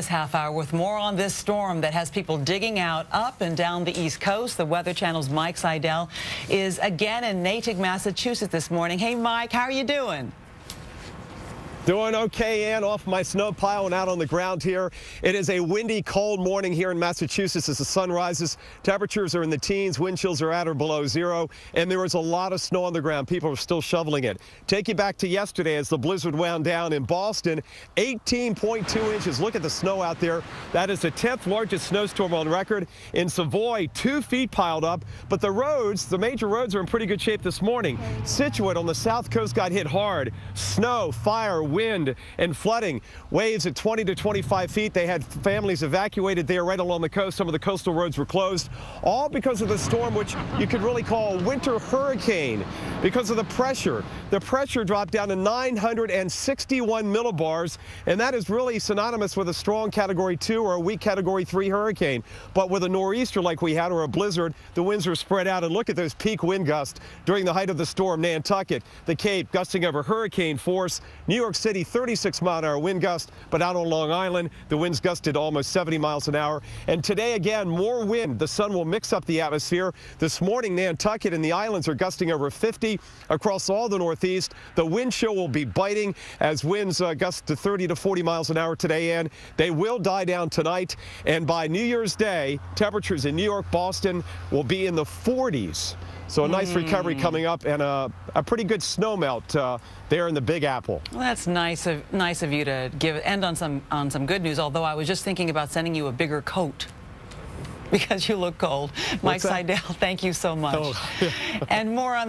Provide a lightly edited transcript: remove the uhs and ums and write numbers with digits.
This half hour with more on this storm that has people digging out up and down the East Coast. The Weather Channel's Mike Seidel is again in Natick, Massachusetts this morning. Hey, Mike, how are you doing? Doing okay, Ann, off my snow pile and out on the ground here. It is a windy, cold morning here in Massachusetts as the sun rises. Temperatures are in the teens, wind chills are at or below zero, and there is a lot of snow on the ground. People are still shoveling it. Take you back to yesterday as the blizzard wound down in Boston, 18.2 inches. Look at the snow out there. That is the 10th largest snowstorm on record. In Savoy, 2 feet piled up, but the roads, the major roads are in pretty good shape this morning. Situate on the south coast got hit hard. Snow, fire, wind and flooding. Waves at 20 to 25 feet. They had families evacuated there right along the coast. Some of the coastal roads were closed, all because of the storm, which you could really call a winter hurricane because of the pressure. The pressure dropped down to 961 millibars, and that is really synonymous with a strong Category 2 or a weak Category 3 hurricane. But with a nor'easter like we had or a blizzard, the winds are spread out. And look at those peak wind gusts during the height of the storm. Nantucket, the Cape, gusting over hurricane force. New York City, 36-mile-an-hour wind gust, but out on Long Island, the winds gusted almost 70 miles an hour. And today, again, more wind. The sun will mix up the atmosphere. This morning, Nantucket and the islands are gusting over 50 across all the Northeast. The wind chill will be biting as winds gust to 30 to 40 miles an hour today, and they will die down tonight. And by New Year's Day, temperatures in New York, Boston will be in the 40s. So a nice recovery coming up, and a pretty good snow melt there in the Big Apple. Well, that's nice of you to end on some good news. Although I was just thinking about sending you a bigger coat because you look cold. Mike Seidel, thank you so much. Oh. And more on the